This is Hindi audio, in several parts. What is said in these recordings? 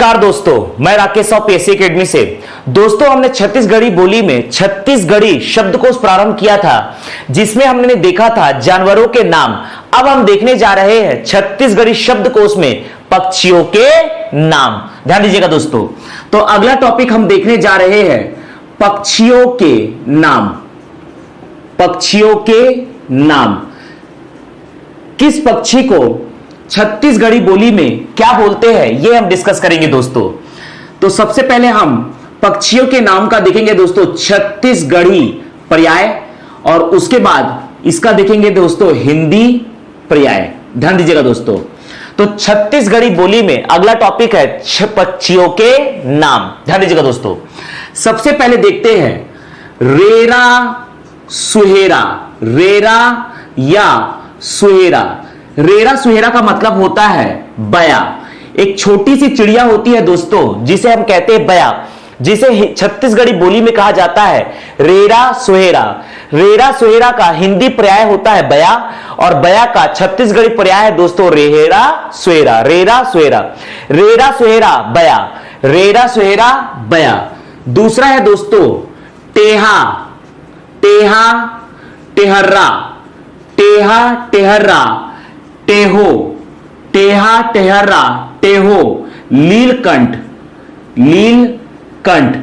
नमस्कार दोस्तों, मैं राकेश ऑफ पीएससी एकेडमी से। दोस्तों, हमने छत्तीसगढ़ी बोली में छत्तीसगढ़ी शब्दकोश प्रारंभ किया था, जिसमें हमने देखा था जानवरों के नाम। अब हम देखने जा रहे हैं छत्तीसगढ़ी शब्दकोश में पक्षियों के नाम। ध्यान दीजिएगा दोस्तों। तो अगला टॉपिक हम देखने जा रहे हैं पक्षियों के नाम। पक्षियों के नाम। किस पक्षी को छत्तीसगढ़ी बोली में क्या बोलते हैं, यह हम डिस्कस करेंगे दोस्तों। तो सबसे पहले हम पक्षियों के नाम का देखेंगे दोस्तों छत्तीसगढ़ी पर्याय, और उसके बाद इसका देखेंगे दोस्तों हिंदी पर्याय। ध्यान दीजिएगा दोस्तों। तो छत्तीसगढ़ी बोली में अगला टॉपिक है पक्षियों के नाम। ध्यान दीजिएगा दोस्तों। सबसे पहले देखते हैं रेरा सुहेरा। रेरा या सुहेरा। रेरा सुहेरा का मतलब होता है बया। एक छोटी सी चिड़िया होती है दोस्तों, जिसे हम कहते हैं बया, जिसे छत्तीसगढ़ी बोली में कहा जाता है रेरा सुहेरा। रेरा सुहेरा का हिंदी पर्याय होता है बया, और बया का छत्तीसगढ़ी पर्याय है दोस्तों RERA Suhera. RERA Suhera. RERA Suhera बया। रेरा सुहेरा बया। दूसरा है दोस्तों टेहा। टेहा टेहर्रा। टेहा टेहर्रा। टेहो। टेहा टेहर्रा। टेहो। लीलकंठ। लीलकंठ।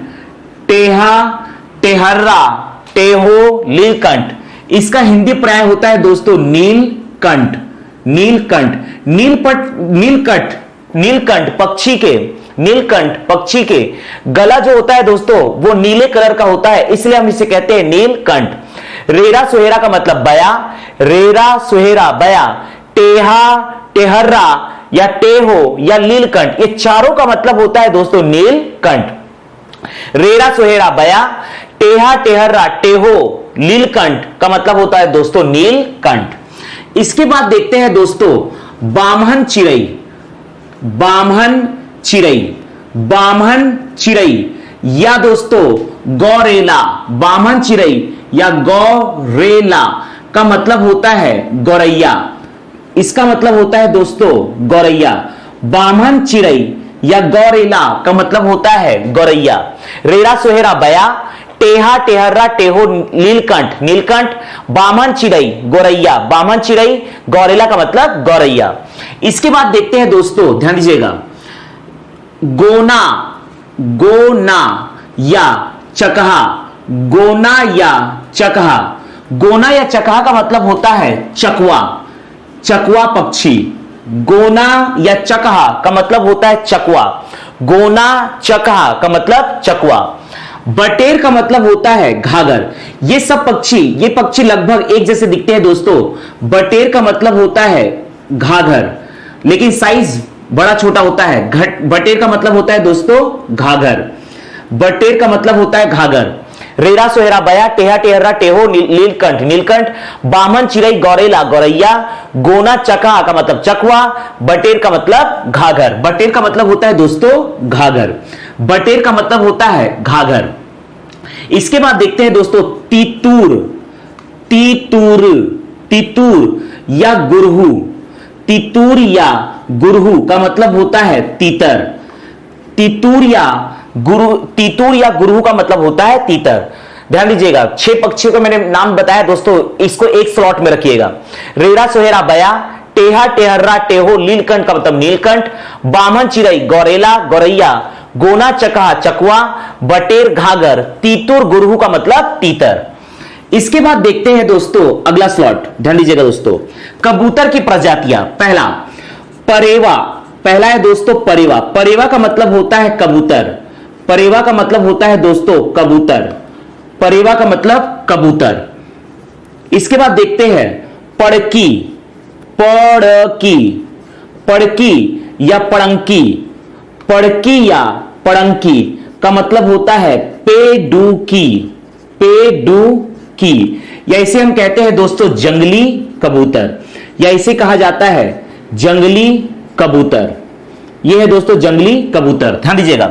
टेहा टेहर्रा। टेहो लीलकंठ। इसका हिंदी पर्याय होता है दोस्तों नीलकंठ। नीलकंठ। नीलकंठ। नीलकंठ पक्षी के, नीलकंठ पक्षी के गला जो होता है दोस्तों वो नीले कलर का होता है, इसलिए हम इसे कहते हैं नीलकंठ। रेरा सुहेरा का मतलब बया। रेरा सुहेरा बया। टेहा टेहर्रा या टेहो या नीलकंठ, ये चारों का मतलब होता है दोस्तों नीलकंठ। रेरा सुहेरा बया। टेहा टेहर्रा टेहो नीलकंठ का मतलब होता है दोस्तों नीलकंठ। इसके बाद देखते हैं दोस्तों बामहन चिड़ई। बामहन चिड़ई। बामहन चिड़ई या दोस्तों गौरेला। बामहन चिड़ई या गौरेला का मतलब होता है गौरैया। इसका मतलब होता है दोस्तों गौरैया। बामहन चिड़ई या गौरेला का मतलब होता है गौरैया। रेरा सुहेरा बया। टेहा टेहर्रा टेहो नीलकंठ नीलकंठ। बामहन चिड़ई गौरैया। बामहन चिड़ई गौरेला का मतलब गौरैया। इसके बाद देखते हैं दोस्तों, ध्यान दीजिएगा, गोना। गोना या चकहा। गोना या चकहा। गोना या चकहा का मतलब होता है चकवा। चकवा पक्षी। गोना या चकहा का मतलब होता है चकवा। गोना चकहा का मतलब चकवा। बटेर का मतलब होता है घाघर। ये सब पक्षी, ये पक्षी लगभग एक जैसे दिखते हैं दोस्तों। बटेर का मतलब होता है घाघर, लेकिन साइज बड़ा छोटा होता है। बटेर का मतलब होता है दोस्तों घाघर। बटेर का मतलब होता है घाघर। रेरा सुहेरा बया। टेहा टेहर्रा टेहो नीलकंठ नीलकंठ। बामहन चिड़ई गौरेला गौरैया। गोना चकहा का मतलब चकवा। बटेर का मतलब घाघर। बटेर का मतलब होता है दोस्तों घाघर। बटेर का मतलब होता है घाघर। इसके बाद देखते हैं दोस्तों तीतूर। तीतूर। तीतूर या गुरहू। तीतूर या गुरहू का मतलब होता है तीतर। तीतूर या गुरहू का मतलब होता है तीतर। ध्यान दीजिएगा, 6 पक्षियों को मैंने नाम बताया दोस्तों, इसको एक स्लॉट में रखिएगा। रेरा सुहेरा बया। टेहा टेहर्रा टेहो नीलकंठ का मतलब नीलकंठ। बामहन चिड़ई गौरेला गौरैया। गोना चकहा चकवा। बटेर घाघर। तीतुर गुरहू का मतलब तीतर। इसके बाद देखते हैं दोस्तों अगला स्लॉट। ध्यान दीजिएगा दोस्तों, कबूतर की प्रजातियां। पहला परेवा। पहला है दोस्तों परेवा। परेवा का मतलब होता है कबूतर। परेवा का मतलब होता है दोस्तों कबूतर। परेवा का मतलब कबूतर। इसके बाद देखते हैं पड़की। पड़की। पड़की या पड़ंकी। पड़की या पड़ंकी का मतलब होता है पेडुकी। पेडुकी या इसे हम कहते हैं दोस्तों जंगली कबूतर, या इसे कहा जाता है जंगली कबूतर। यह है दोस्तों जंगली कबूतर। ध्यान दीजिएगा,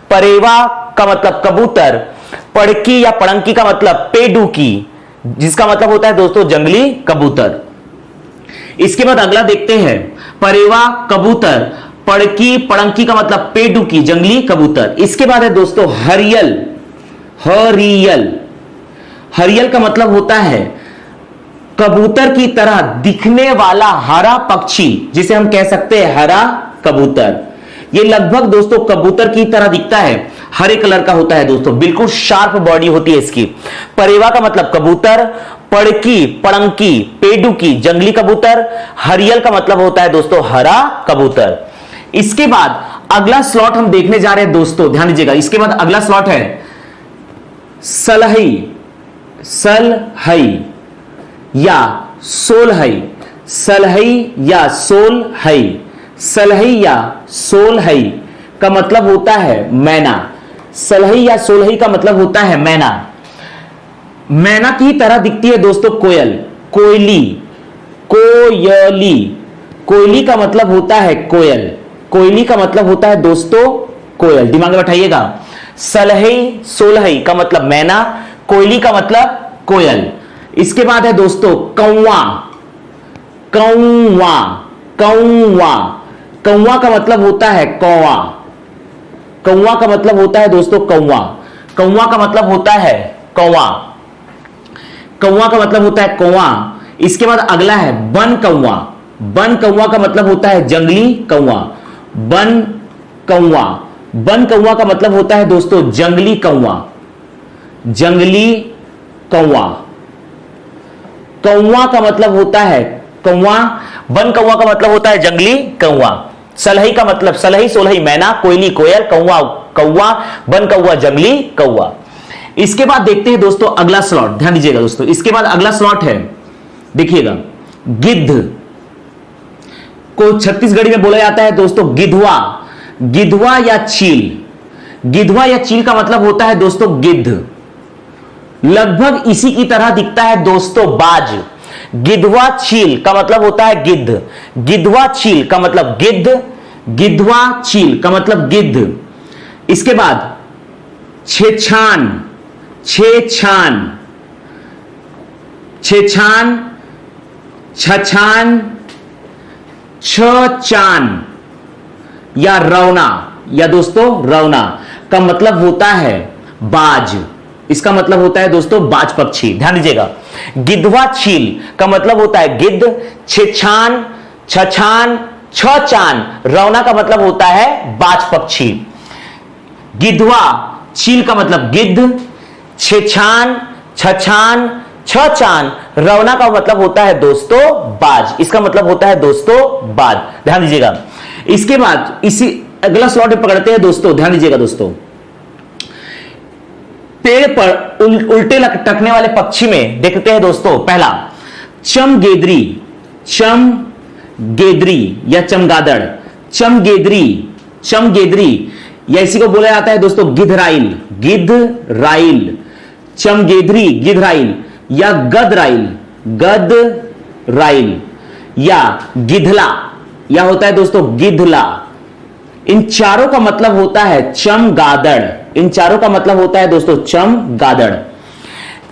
परेवा का मतलब कबूतर, पड़की या पड़ंकी का मतलब पेडुकी, जिसका मतलब होता है दोस्तों जंगली कबूतर। इसके बाद अगला देखते हैं परेवा कबूतर पड़की पड़ंकी का मतलब पेडुकी जंगली कबूतर। इसके बाद है दोस्तों हरियल, हरियल, हरियल का मतलब होता है कबूतर की तरह दिखने वाला हरा पक्षी, जिसे हम कह सकते हैं हरा कबूतर। ये लगभग दोस्तों कबूतर की तरह दिखता है, हरे कलर का होता है दोस्तों, बिल्कुल शार्प बॉडी होती है इसकी। परेवा का मतलब कबूतर, पड़की पड़ंकी पेडुकी जंगली कबूतर, हरियल का मतलब होता है दोस्तों हरा कबूतर। इसके बाद अगला स्लॉट हम देखने जा रहे हैं दोस्तों, ध्यान दीजिएगा। इसके बाद अगला स्लॉट है सलहई, सलहई या सोलहई, सलहई या सोलहई, सलहई या सोलहई का मतलब होता है मैना। सलहई या सोलहई का मतलब होता है मैना। मैना की तरह दिखती है दोस्तों कोयल, कोयली, कोयली, कोयली का मतलब होता है कोयल, कोयली का मतलब होता है दोस्तों कोयल, दिमाग में बैठाइएगा। सलहई सोलहई का मतलब मैना, कोयली का मतलब कोयल। इसके बाद है दोस्तों कौवा, कौवा, कौवा, कौवा का मतलब होता है कौवा, कौवा का मतलब होता है दोस्तों कौवा, कौवा का मतलब होता है कौवा, कौवा का मतलब होता है कौवा। इसके बाद अगला है बन कौवा, बन कौवा का मतलब होता है जंगली कौवा, बन कौवा, बन कौवा का मतलब होता है दोस्तों जंगली कौवा, जंगली कौवा। कौवा का मतलब होता है कौवा, बन कौवा का मतलब होता है जंगली कौवा। सलहई का मतलब सलहई सोलहई मैना, कोयली कोयल, कौवा कौवा, बन कौवा जंगली कौवा। इसके बाद देखते हैं दोस्तों अगला स्लॉट, ध्यान दीजिएगा दोस्तों। इसके बाद अगला स्लॉट है, देखिएगा, गिद्ध को छत्तीसगढ़ी में बोला जाता है दोस्तों गिधवा, गिधवा या चील, गिधवा या चील का मतलब होता है दोस्तों गिद्ध। लगभग इसी की तरह दिखता है दोस्तों बाज। गिधवा चील का मतलब होता है गिद्ध, गिधवा चील का मतलब गिद्ध, गिधवा चील का मतलब गिद्ध। इसके बाद छेछान, छेछान, छेछान, छछान, छचान या रौना या दोस्तों रौना का मतलब होता है बाज। इसका मतलब होता है दोस्तों बाज पक्षी, ध्यान दीजिएगा। गिद्धवा चील का मतलब होता है गिद्ध, छेछान, छछान, छचान, रौना का मतलब होता है बाज पक्षी। गिद्धवा चील का मतलब गिद्ध, छेछान, छछान, छचान, रौना का मतलब होता है दोस्तों बाज। इसका मतलब होता है दोस्तों बाज, ध्यान दीजिएगा। इसके बाद इसी अगला स्लॉट में पकड़ते हैं दोस्तों, ध्यान दीजिएगा दोस्तों। पेड़ पर उल्टे लटकने वाले पक्षी में देखते हैं दोस्तों, पहला चमगेदरी, चमगेदरी या चमगादड़, चमगेदरी, चमगेदरी या इसी को बोला जाता है दोस्तों गिधराइल, गिधराइल, चमगेदरी, गिधराइल या गदराइल, गदराइल या गिधला या होता है दोस्तों गिधला। इन चारों का मतलब होता है चमगादड़, इन चारों का मतलब होता है दोस्तों चमगादड़।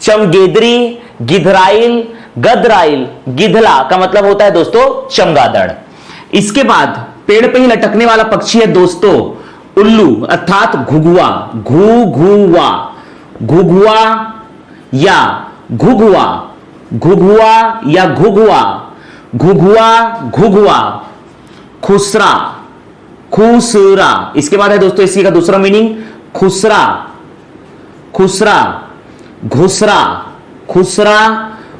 चमगेदरी, गिधराइल, गदराइल, गिधला का मतलब होता है दोस्तों चमगादड़। इसके बाद पेड़ पे ही लटकने वाला पक्षी है दोस्तों उल्लू अर्थात घुघुआ, घुघुआ, घुघुआ या घुघुआ, घुघुआ या घुघुआ, घुघुआ, घुघुआ। खुसरा, खुसरा। इसके बाद है दोस्तों इसी का दूसरा मीनिंग खुसरा, खुसरा, घुसरा, खुसरा,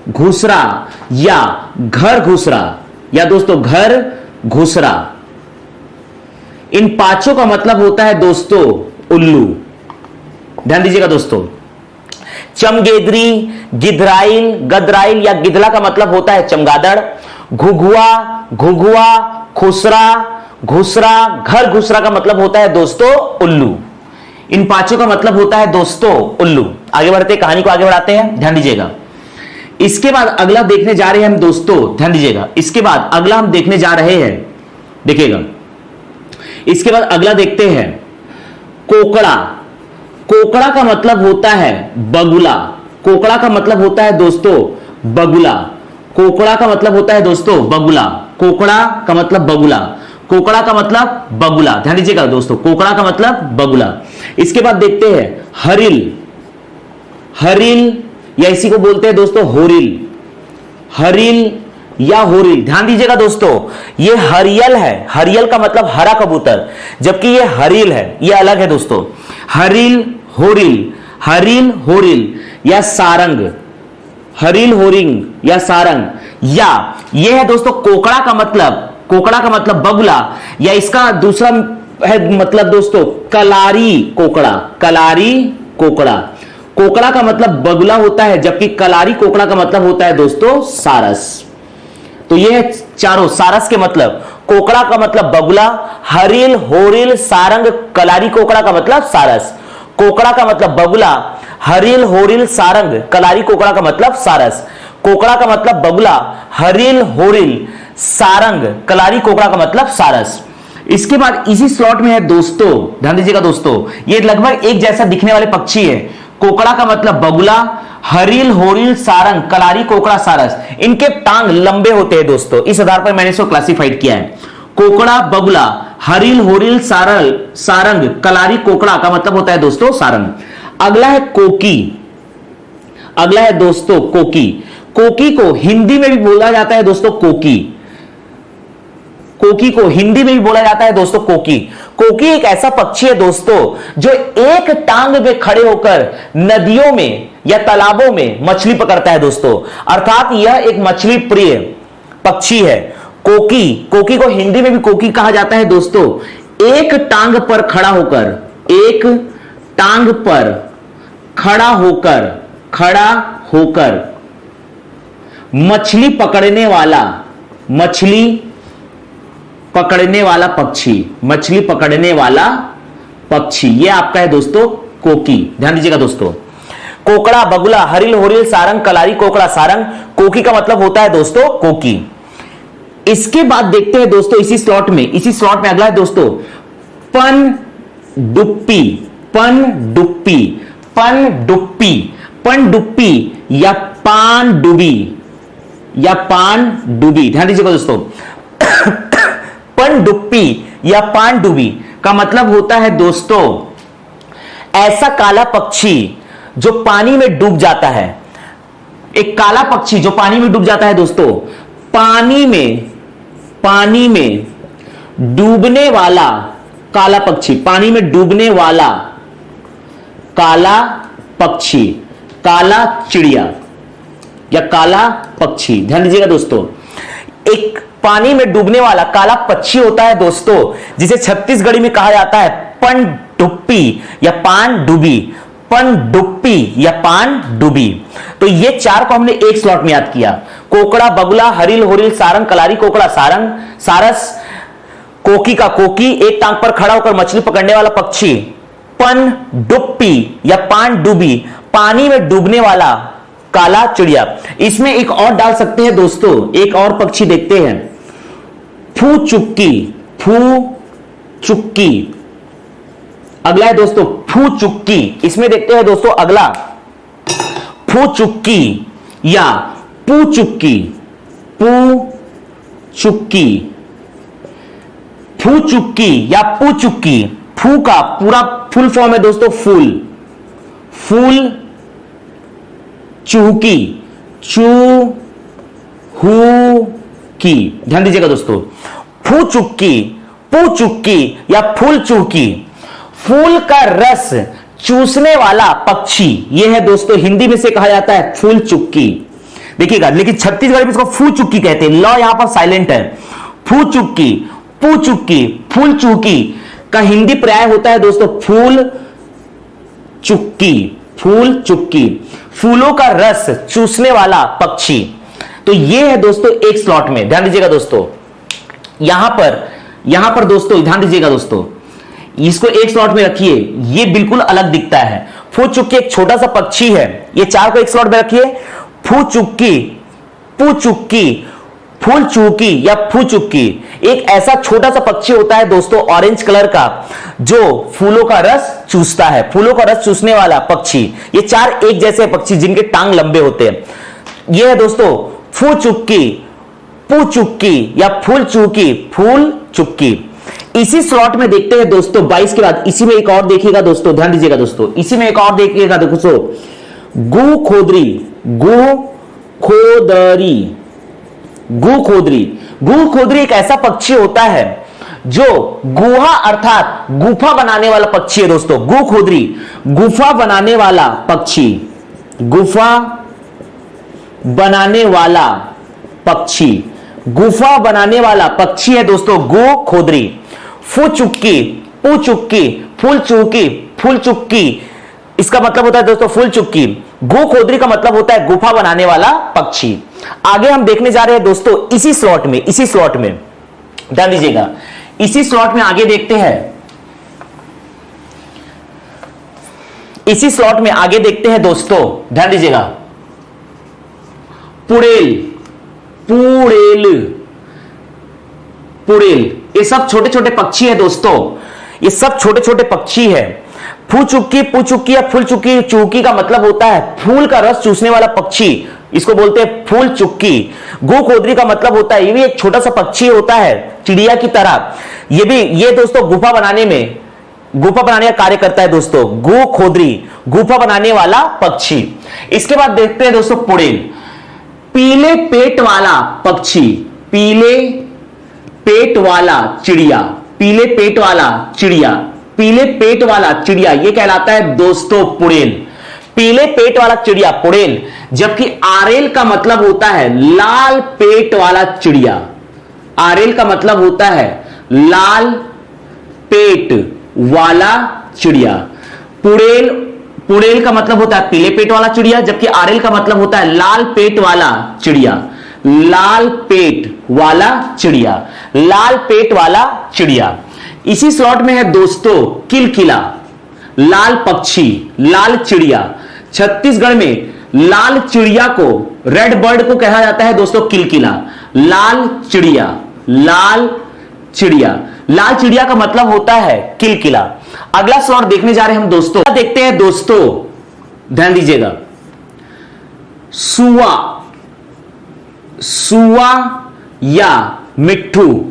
घुसरा या घर घुसरा या दोस्तों घर घुसरा। इन पांचों का मतलब होता है दोस्तों उल्लू, ध्यान दीजिएगा दोस्तों। चमगेदरी, गिधराइल, गदराइल या गिधला का मतलब होता है चमगादड़। घुघुआ, घुघुआ, खुसरा, घुसरा, घर घुसरा का मतलब होता है दोस्तों उल्लू। इन पांचों का मतलब होता है दोस्तों उल्लू। आगे बढ़ते हैं, कहानी को आगे बढ़ाते हैं, ध्यान दीजिएगा। इसके बाद अगला देखने जा रहे हैं हम दोस्तों, ध्यान दीजिएगा। इसके बाद अगला हम देखने जा रहे हैं, देखिएगा। इसके बाद अगला देखते हैं कोकड़ा। कोकड़ा का मतलब होता है बगुला, कोकड़ा का मतलब होता है दोस्तों बगुला, कोकड़ा का मतलब होता है दोस्तों बगुला, कोकड़ा का मतलब बगुला। कोकड़ा का मतलब बगुला, ध्यान दीजिएगा दोस्तों, कोकड़ा का मतलब बगुला। इसके बाद देखते हैं हरिल, हरिल या इसी को बोलते हैं दोस्तों होरिल, हरिल या होरिल। ध्यान दीजिएगा दोस्तों, ये हरियल है, हरियल का मतलब हरा कबूतर, जबकि ये हरिल है, ये अलग है दोस्तों। हरिल होरिल, हरिल होरिल या सारंग, हरिल होरिंग या सारंग। या ये है दोस्तों कोकड़ा का मतलब, कोकड़ा का मतलब बगुला, या इसका दूसरा है मतलब दोस्तों कलारी कोकड़ा, कलारी कोकड़ा। कोकड़ा का मतलब बगुला होता है, जबकि कलारी कोकड़ा का मतलब होता है दोस्तों सारस। तो ये चारों सारस के मतलब, कोकड़ा का मतलब बगुला, हरिल होरिल सारंग, कलारी कोकड़ा का मतलब सारस। कोकड़ा का मतलब बगुला, हरिल होरिल सारंग, कलारी कोकड़ा का मतलब सारस। कोकड़ा का मतलब बगुला, हरिल होरिल सारंग, कलारी कोकड़ा का मतलब सारस। इसके बाद इसी स्लॉट में है दोस्तों, ध्यान दीजिएगा दोस्तों, ये लगभग एक जैसा दिखने वाले पक्षी है। कोकड़ा का मतलब बगुला, हरिल होरिल सारंग, कलारी कोकड़ा सारस। इनके टांग लंबे होते हैं दोस्तों, इस आधार पर मैंने इसको क्लासिफाइड किया है। कोकड़ा बगुला, हरिल होरिल सारंग, कलारी कोकड़ा का मतलब होता है दोस्तों सारंग। अगला है कोकी, अगला है दोस्तों कोकी। कोकी को हिंदी में भी बोला जाता है दोस्तों कोकी, कोकी को हिंदी में भी बोला जाता है दोस्तों कोकी। कोकी एक ऐसा पक्षी है दोस्तों जो एक टांग में खड़े होकर नदियों में या तालाबों में मछली पकड़ता है दोस्तों, अर्थात यह एक मछली प्रिय पक्षी है। कोकी, कोकी को हिंदी में भी कोकी कहा जाता है दोस्तों। एक टांग पर खड़ा होकर, एक टांग पर खड़ा होकर, खड़ा होकर मछली पकड़ने वाला, मछली पकड़ने वाला पक्षी, मछली पकड़ने वाला पक्षी, यह आपका है दोस्तों कोकी। ध्यान दीजिएगा दोस्तों, कोकड़ा बगुला, हरिल होरिल सारंग, कलारी कोकड़ा सारंग। कोकी का मतलब होता है दोस्तों कोकी। इसके बाद देखते हैं दोस्तों इसी स्लॉट में अगला है दोस्तों पनडुप्पी, पनडुप्पी, पनडुप्पी, पनडुप्पी या पानडुबी, या पानडुबी। ध्यान दीजिएगा दोस्तों, पनडुप्पी या पानडुबी का मतलब होता है दोस्तों ऐसा काला पक्षी जो पानी में डूब जाता है। एक काला पक्षी जो पानी में डूब जाता है दोस्तों, पानी में डूबने वाला काला पक्षी, पानी में डूबने वाला काला पक्षी, काला चिड़िया या काला पक्षी। ध्यान दीजिएगा दोस्तों, एक पानी में डूबने वाला काला पक्षी होता है दोस्तों जिसे छत्तीसगढ़ी में कहा जाता है पनडुप्पी या पानडुबी, पनडुप्पी या पानडुबी। तो ये चार को हमने एक स्लॉट में याद किया, कोकड़ा बगुला, हरिल होरिल सारंग, कलारी कोकड़ा सारंग, सारस। कोकी का कोकी, एक टांग पर खड़ा होकर मछली पकड़ने वाला पक्षी। पनडुप्पी या पानडुबी, पानी में डूबने वाला काला चिड़िया। इसमें एक और डाल सकते हैं दोस्तों, एक और पक्षी देखते हैं, फूचुक्की, फूचुक्की। अगला है दोस्तों फूचुक्की। इसमें देखते हैं दोस्तों अगला फूचुक्की या पूचुक्की, पूचुक्की, फूचुक्की या पूचुक्की। फू का पूरा फुल फॉर्म है दोस्तों फूल, फूल चूकी, चूहू की। ध्यान दीजिएगा दोस्तों, फूचुक्की, पूचुक्की या फूल चूकी, फूल का रस चूसने वाला पक्षी। यह है दोस्तों हिंदी में से कहा जाता है फूल चुक्की। देखिएगा, लेकिन छत्तीसगढ़ में इसको फू चुक्की कहते हैं, लॉ यहां पर साइलेंट है। फू चुक्की, पूचुक्की, फूल चूकी का हिंदी पर्याय होता है दोस्तों फूल चुक्की, फूल चुक्की, फूलों का रस चूसने वाला पक्षी। तो यह है दोस्तों एक स्लॉट में। ध्यान दीजिएगा दोस्तों, यहां पर दोस्तों ध्यान दीजिएगा दोस्तों, इसको एक स्लॉट में रखिए, ये बिल्कुल अलग दिखता है। फूचुक्की एक छोटा सा पक्षी है, ये चार को एक स्लॉट में रखिए। फूचुक्की, पूचुक्की, फूल चूकी या फूचुक्की एक ऐसा छोटा सा पक्षी होता है दोस्तों ऑरेंज कलर का, जो फूलों का रस चूसता है, फूलों का रस चूसने वाला पक्षी। ये चार एक जैसे पक्षी जिनके टांग लंबे होते हैं। ये है दोस्तों फूचुक्की, पूचुक्की या फूल चूकी, फूल चुक्की। इसी स्लॉट में देखते हैं दोस्तों 22 के बाद, इसी में एक और देखिएगा दोस्तों, ध्यान दीजिएगा दोस्तों, इसी में एक और देखिएगा दोस्तों, गु खोदरी, गु खोदरी, गु खोदरी। गु खोदरी एक ऐसा पक्षी होता है जो गुहा अर्थात गुफा बनाने वाला पक्षी है दोस्तों। गु खोदरी गुफा बनाने वाला पक्षी, गुफा बनाने वाला पक्षी, गुफा बनाने वाला पक्षी है दोस्तों गु खोदरी। फू चुक्की, पू चुक्की, फूल चुक्की, फूल चुक्की, इसका मतलब होता है दोस्तों फूल चुक्की। गु खोदरी का मतलब होता है गुफा बनाने वाला पक्षी। आगे हम देखने जा रहे हैं दोस्तों इसी स्लॉट में, इसी स्लॉट में ध्यान दीजिएगा, इसी स्लॉट में आगे देखते हैं, इसी स्लॉट में आगे देखते हैं दोस्तों, ध्यान दीजिएगा, पुड़ेल, पुड़ेल, पुड़ेल, ये सब छोटे छोटे पक्षी है दोस्तों, ये सब छोटे छोटे पक्षी है। फू चुक्की, पू चुक्की या फूल चुक्की, चुक्की का मतलब होता है फूल का रस चूसने वाला पक्षी, इसको बोलते हैं फूल चुक्की। गु खोदरी का मतलब होता है ये भी एक छोटा सा पक्षी होता है चिड़िया की तरह, ये भी, ये दोस्तों गुफा बनाने में, गुफा बनाने का कार्य करता है दोस्तों। गु खोदरी गुफा बनाने वाला पक्षी। इसके बाद देखते हैं दोस्तों पुड़ेल, पीले पेट वाला पक्षी, पीले पेट वाला चिड़िया, पीले पेट वाला चिड़िया, पीले पेट वाला चिड़िया, यह कहलाता है दोस्तों पुड़ेल। पीले पेट वाला चिड़िया पुड़ेल। जबकि आरेल का मतलब होता है लाल पेट वाला चिड़िया, आरेल का मतलब होता है लाल पेट वाला चिड़िया। पुड़ेल, पुड़ेल का मतलब होता है पीले पेट वाला चिड़िया, जबकि आरेल का मतलब होता है लाल पेट वाला चिड़िया, लाल पेट वाला चिड़िया, लाल पेट वाला चिड़िया। इसी स्लॉट में है दोस्तों किलकिला, लाल पक्षी, लाल चिड़िया। छत्तीसगढ़ में लाल चिड़िया को, रेड बर्ड को कहा जाता है दोस्तों किलकिला, लाल चिड़िया, लाल चिड़िया। लाल चिड़िया का मतलब होता है किलकिला। अगला स्लॉट देखने जा रहे हैं हम दोस्तों, देखते हैं दोस्तों, ध्यान दीजिएगा, सुआ, सुआ या मिट्ठू,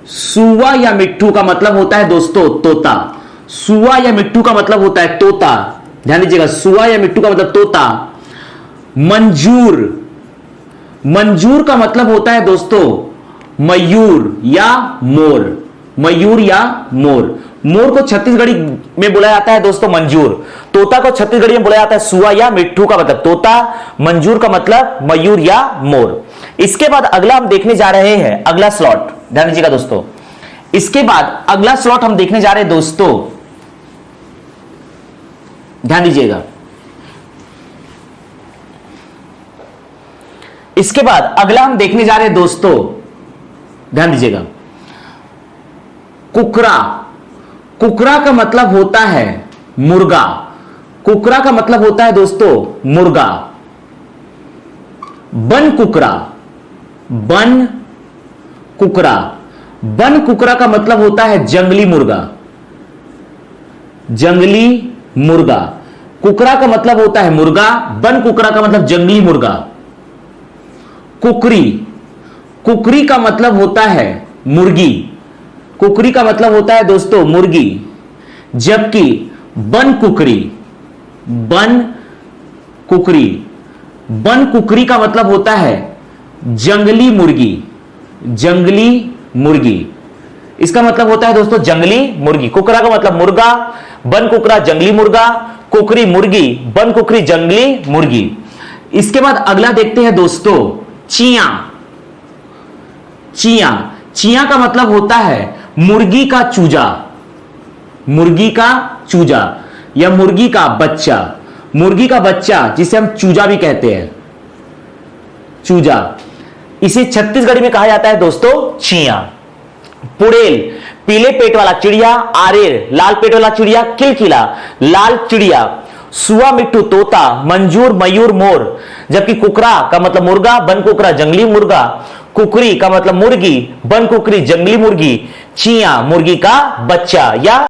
सुआ या मिट्ठू का मतलब होता है दोस्तों तोता, सुआ या मिट्ठू का मतलब होता है तोता, ध्यान दीजिएगा, सुआ या मिट्ठू का मतलब तोता। मंजूर, मंजूर का मतलब होता है दोस्तों मयूर या मोर, मयूर या मोर। मोर को छत्तीसगढ़ी में बोला जाता है दोस्तों मंजूर, तोता को छत्तीसगढ़ी में बोला जाता है सुआ या मिट्ठू का मतलब तोता, मंजूर का मतलब मयूर या मोर। इसके बाद अगला हम देखने जा रहे हैं, अगला स्लॉट, ध्यान दीजिएगा दोस्तों, इसके बाद अगला स्लॉट हम देखने जा रहे हैं दोस्तों, ध्यान दीजिएगा, इसके बाद अगला हम देखने जा रहे हैं दोस्तों, ध्यान दीजिएगा, कुकरा। कुकरा का मतलब होता है मुर्गा, कुकरा का मतलब होता है दोस्तों मुर्गा। बन कुकरा, बन कुकरा, बन कुकरा का मतलब होता है जंगली मुर्गा, जंगली मुर्गा। कुकरा का मतलब होता है मुर्गा, बन कुकरा का मतलब जंगली मुर्गा। कुकरी, कुकरी का मतलब होता है मुर्गी, कुकरी का मतलब होता है दोस्तों मुर्गी। जबकि बन कुकरी, बन कुकरी, बन कुकरी का मतलब होता है जंगली मुर्गी, जंगली मुर्गी। इसका मतलब होता है दोस्तों जंगली मुर्गी। कुकरा का मतलब मुर्गा, बन कुकरा जंगली मुर्गा, कुकरी मुर्गी, बन कुकरी जंगली मुर्गी। इसके बाद अगला देखते हैं दोस्तों चिया। चिया, चिया का मतलब होता है मुर्गी का चूजा, मुर्गी का चूजा या मुर्गी का बच्चा, मुर्गी का बच्चा जिसे हम चूजा भी कहते हैं, चूजा। इसे छत्तीसगढ़ी में कहा जाता है दोस्तों चिया। पुड़ेल, पीले पेट वाला चिड़िया। आरेर, लाल पेट वाला चिड़िया। किलकिला, लाल चिड़िया। सुआ मिट्ठू तोता। मंजूर मयूर मोर। जबकि कुकरा का मतलब मुर्गा, बन कुकरा जंगली मुर्गा। कुकरी का मतलब मुर्गी, बन कुकरी जंगली मुर्गी। चिया मुर्गी का बच्चा या